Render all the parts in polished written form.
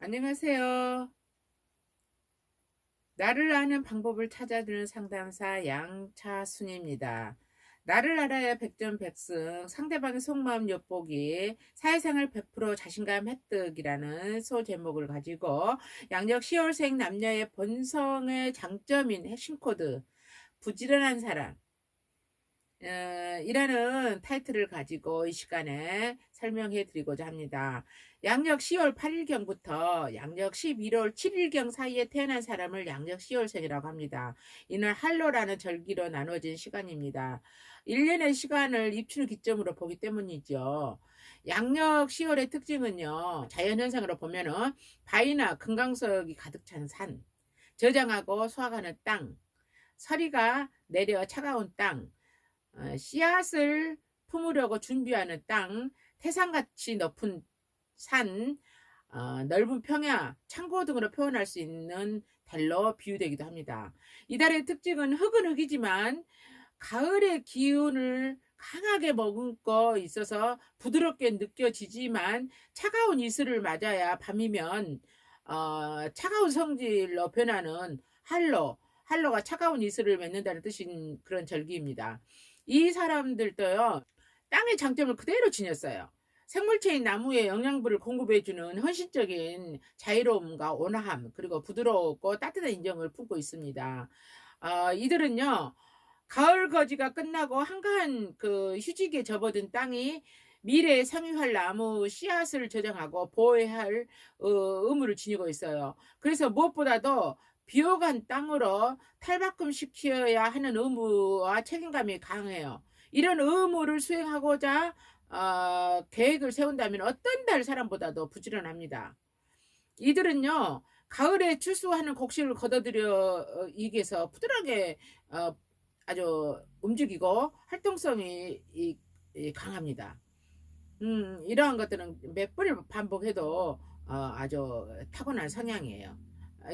안녕하세요. 나를 아는 방법을 찾아드는 상담사 양차순입니다. 나를 알아야 백전백승, 상대방의 속마음 엿보기, 사회생활 100% 자신감 획득이라는 소제목을 가지고 양력 10월생 남녀의 본성의 장점인 핵심 코드, 부지런한 사람, 이라는 타이틀을 가지고 이 시간에 설명해 드리고자 합니다. 양력 10월 8일경부터 양력 11월 7일경 사이에 태어난 사람을 양력 10월생이라고 합니다. 이는 할로라는 절기로 나눠진 시간입니다. 1년의 시간을 입춘을 기점으로 보기 때문이죠. 양력 10월의 특징은요. 자연현상으로 보면은 바위나 금강석이 가득 찬 산, 저장하고 수확하는 땅, 서리가 내려 차가운 땅, 씨앗을 품으려고 준비하는 땅, 태산같이 높은 산, 넓은 평야, 창고 등으로 표현할 수 있는 달로 비유되기도 합니다. 이달의 특징은 흙은 흙이지만 가을의 기운을 강하게 머금고 있어서 부드럽게 느껴지지만 차가운 이슬을 맞아야 밤이면 차가운 성질로 변하는 할로가 차가운 이슬을 맺는다는 뜻인 그런 절기입니다. 이 사람들도요, 땅의 장점을 그대로 지녔어요. 생물체인 나무에 영양분을 공급해주는 헌신적인 자유로움과 온화함, 그리고 부드럽고 따뜻한 인정을 품고 있습니다. 이들은요, 가을 거지가 끝나고 한가한 그 휴직에 접어든 땅이 미래에 성육할 나무 씨앗을 저장하고 보호해야 할 의무를 지니고 있어요. 그래서 무엇보다도 비옥한 땅으로 탈바꿈 시켜야 하는 의무와 책임감이 강해요. 이런 의무를 수행하고자 계획을 세운다면 어떤 달 사람보다도 부지런합니다. 이들은요, 가을에 출수하는 곡식을 걷어들여 이기서 부드럽게 아주 움직이고 활동성이 강합니다. 이러한 것들은 몇 번을 반복해도 아주 타고난 성향이에요.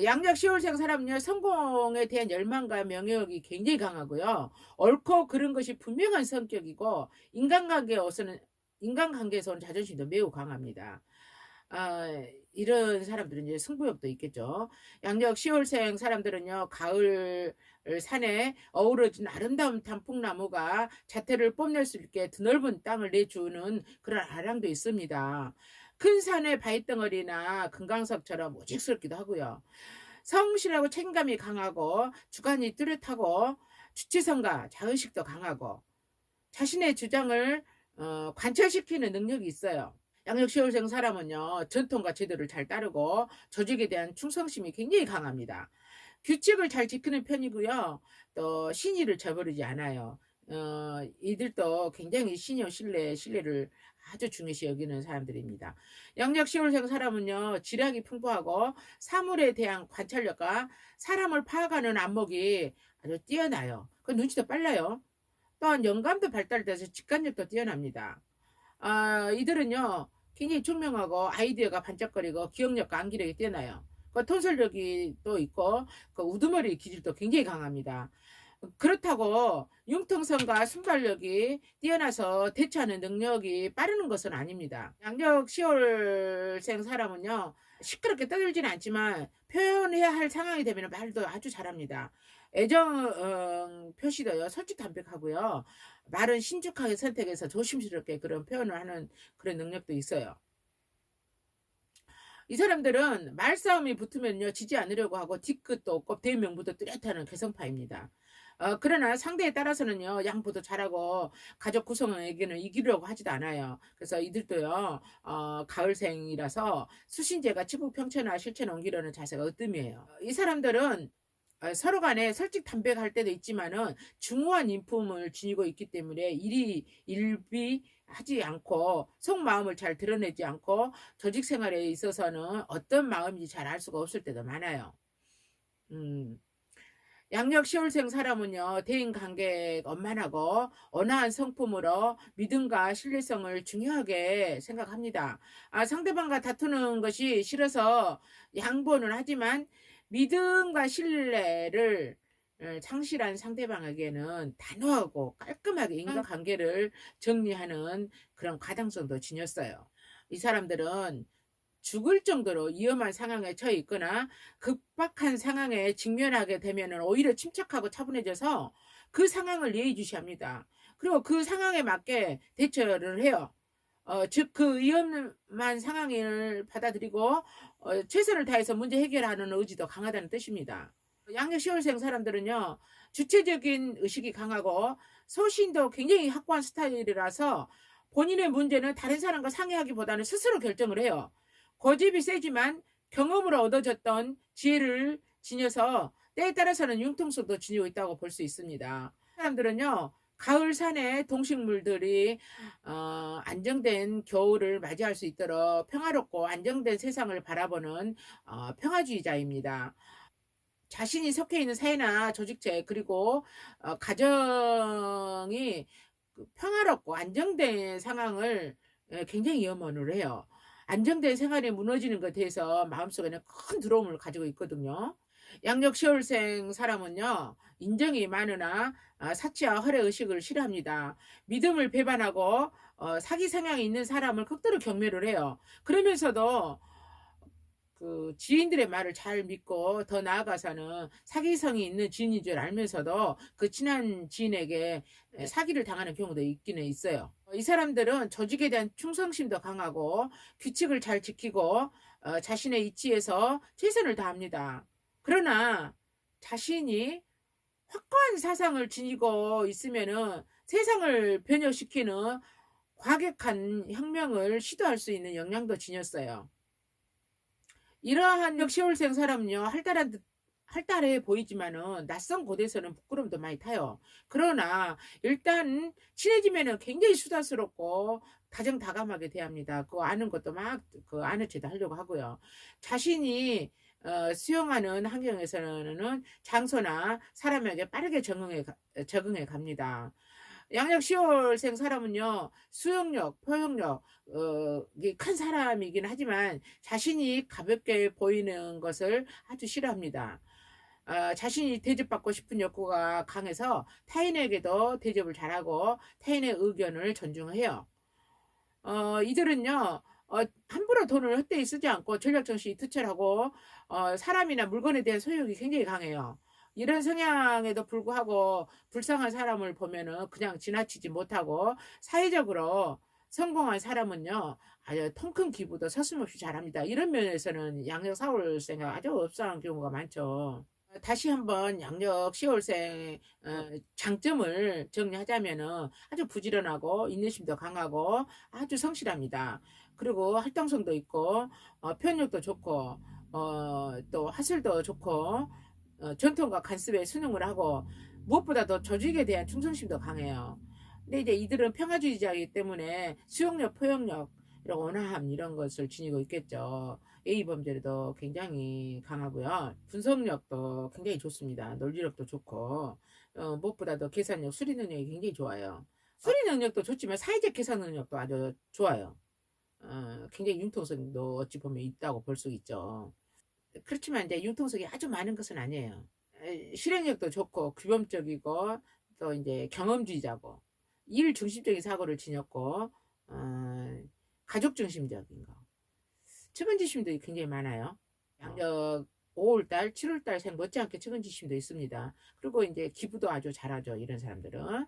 양력 10월생 사람은요, 성공에 대한 열망과 명예욕이 굉장히 강하고요. 옳고 그른 것이 분명한 성격이고, 인간관계에서 오는 자존심도 매우 강합니다. 아, 이런 사람들은 이제 승부욕도 있겠죠. 양력 10월생 사람들은요, 가을 산에 어우러진 아름다운 단풍나무가 자태를 뽐낼 수 있게 드넓은 땅을 내주는 그런 아랑도 있습니다. 큰 산의 바위덩어리나 금강석처럼 오직스럽기도 하고요. 성실하고 책임감이 강하고 주관이 뚜렷하고 주체성과 자의식도 강하고 자신의 주장을 관철시키는 능력이 있어요. 양력 10월생 사람은요, 전통과 제도를 잘 따르고 조직에 대한 충성심이 굉장히 강합니다. 규칙을 잘 지키는 편이고요. 또 신의를 저버리지 않아요. 이들도 굉장히 신뢰를 아주 중요시 여기는 사람들입니다. 양력 10월생 사람은요, 지략이 풍부하고 사물에 대한 관찰력과 사람을 파악하는 안목이 아주 뛰어나요. 그 눈치도 빨라요. 또한 영감도 발달돼서 직관력도 뛰어납니다. 이들은요, 굉장히 총명하고 아이디어가 반짝거리고 기억력과 암기력이 뛰어나요. 그 통솔력이 또 있고 그 우두머리 기질도 굉장히 강합니다. 그렇다고 융통성과 순발력이 뛰어나서 대처하는 능력이 빠르는 것은 아닙니다. 양력 10월생 사람은요, 시끄럽게 떠들지는 않지만 표현해야 할 상황이 되면 말도 아주 잘합니다. 애정 표시도요, 솔직담백하고요. 말은 신중하게 선택해서 조심스럽게 그런 표현을 하는 그런 능력도 있어요. 이 사람들은 말싸움이 붙으면요, 지지 않으려고 하고 뒤끝도 없고 대명부도 뚜렷하는 개성파입니다. 그러나 상대에 따라서는요, 양보도 잘하고 가족 구성에게는 이기려고 하지도 않아요. 그래서 이들도요, 가을생이라서 수신제가 치국평천화 실천에 옮기려는 자세가 으뜸이에요. 이 사람들은 서로 간에 솔직담백할 때도 있지만은 중후한 인품을 지니고 있기 때문에 일비하지 않고 속마음을 잘 드러내지 않고 조직 생활에 있어서는 어떤 마음인지 잘 알 수가 없을 때도 많아요. 음. 양력 10월생 사람은요, 대인관계 원만하고 온화한 성품으로 믿음과 신뢰성을 중요하게 생각합니다. 상대방과 다투는 것이 싫어서 양보는 하지만 믿음과 신뢰를 상실한 상대방에게는 단호하고 깔끔하게 인간관계를 정리하는 그런 가당성도 지녔어요. 이 사람들은 죽을 정도로 위험한 상황에 처해 있거나 급박한 상황에 직면하게 되면은 오히려 침착하고 차분해져서 그 상황을 예의주시합니다. 그리고 그 상황에 맞게 대처를 해요. 즉 그 위험한 상황을 받아들이고 최선을 다해서 문제 해결하는 의지도 강하다는 뜻입니다. 양력 시월생 사람들은요, 주체적인 의식이 강하고 소신도 굉장히 확고한 스타일이라서 본인의 문제는 다른 사람과 상의하기보다는 스스로 결정을 해요. 고집이 세지만 경험으로 얻어졌던 지혜를 지녀서 때에 따라서는 융통성도 지니고 있다고 볼 수 있습니다. 사람들은요, 가을 산에 동식물들이 안정된 겨울을 맞이할 수 있도록 평화롭고 안정된 세상을 바라보는 평화주의자입니다. 자신이 속해 있는 사회나 조직체 그리고 가정이 그 평화롭고 안정된 상황을 굉장히 염원을 해요. 안정된 생활이 무너지는 것에 대해서 마음속에는 큰 두려움을 가지고 있거든요. 양력 시월생 사람은요, 인정이 많으나 사치와 허례의식을 싫어합니다. 믿음을 배반하고 사기 성향이 있는 사람을 극도로 경멸을 해요. 그러면서도 그 지인들의 말을 잘 믿고 더 나아가서는 사기성이 있는 지인인 줄 알면서도 그 친한 지인에게 사기를 당하는 경우도 있기는 있어요. 이 사람들은 조직에 대한 충성심도 강하고 규칙을 잘 지키고 자신의 이치에서 최선을 다합니다. 그러나 자신이 확고한 사상을 지니고 있으면은 세상을 변혁시키는 과격한 혁명을 시도할 수 있는 역량도 지녔어요. 이러한 역시월생 사람은요, 활달해 보이지만은 낯선 곳에서는 부끄러움도 많이 타요. 그러나 일단 친해지면은 굉장히 수다스럽고 다정다감하게 대합니다. 그거 아는 것도 막 그 아는 체도 하려고 하고요. 자신이 수용하는 환경에서는 장소나 사람에게 빠르게 적응해 갑니다. 양력 10월생 사람은요, 수용력, 포용력, 이게 큰 사람이긴 하지만 자신이 가볍게 보이는 것을 아주 싫어합니다. 자신이 대접받고 싶은 욕구가 강해서 타인에게도 대접을 잘하고 타인의 의견을 존중해요. 이들은요, 함부로 돈을 헛되이 쓰지 않고 전략정신이 투철하고, 사람이나 물건에 대한 소유욕이 굉장히 강해요. 이런 성향에도 불구하고 불쌍한 사람을 보면은 그냥 지나치지 못하고 사회적으로 성공한 사람은요, 아주 통큰 기부도 서슴없이 잘합니다. 이런 면에서는 양력 4월생이 아주 흡사한 경우가 많죠. 다시 한번 양력 10월생 장점을 정리하자면은 아주 부지런하고 인내심도 강하고 아주 성실합니다. 그리고 활동성도 있고 표현력도 좋고 또 하술도 좋고 전통과 관습에 순응을 하고 무엇보다도 조직에 대한 충성심도 강해요. 근데 이제 이들은 평화주의자이기 때문에 수용력, 포용력, 이런 온화함 이런 것을 지니고 있겠죠. A범죄도 굉장히 강하고요. 분석력도 굉장히 좋습니다. 논리력도 좋고 무엇보다도 계산력, 수리 능력이 굉장히 좋아요. 수리 능력도 좋지만 사회적 계산 능력도 아주 좋아요. 굉장히 융통성도 어찌 보면 있다고 볼 수 있죠. 그렇지만 이제 융통성이 아주 많은 것은 아니에요. 실행력도 좋고 규범적이고 또 이제 경험주의자고 일 중심적인 사고를 지녔고 가족 중심적인 거. 측은지심도 굉장히 많아요. 양력 5월달, 7월달 생 못지않게 측은지심도 있습니다. 그리고 이제 기부도 아주 잘하죠. 이런 사람들은.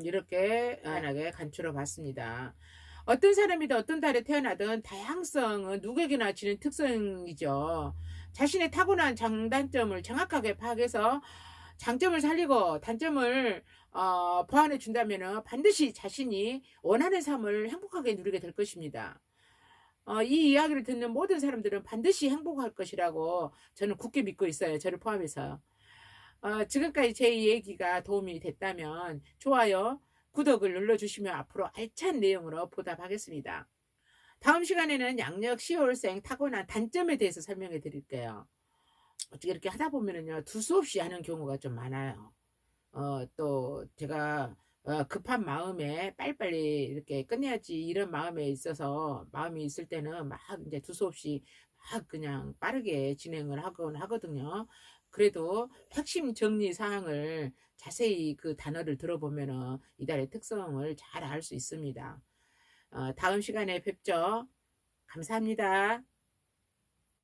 이렇게 간단하게 간추려 봤습니다. 어떤 사람이든 어떤 달에 태어나든 다양성은 누구에게나 지닌 특성이죠. 자신의 타고난 장단점을 정확하게 파악해서 장점을 살리고 단점을 보완해 준다면 반드시 자신이 원하는 삶을 행복하게 누리게 될 것입니다. 이 이야기를 듣는 모든 사람들은 반드시 행복할 것이라고 저는 굳게 믿고 있어요. 저를 포함해서. 지금까지 제 얘기가 도움이 됐다면 좋아요, 구독을 눌러주시면 앞으로 알찬 내용으로 보답하겠습니다. 다음 시간에는 양력 10월생 타고난 단점에 대해서 설명해 드릴게요. 어떻게 이렇게 하다 보면은요, 두서없이 하는 경우가 좀 많아요. 또 제가 급한 마음에 빨리빨리 이렇게 끝내야지 이런 마음에 있어서 마음이 있을 때는 막 이제 두서없이 막 그냥 빠르게 진행을 하곤 하거든요. 그래도 핵심 정리 사항을 자세히 그 단어를 들어보면은 이달의 특성을 잘 알 수 있습니다. 다음 시간에 뵙죠. 감사합니다.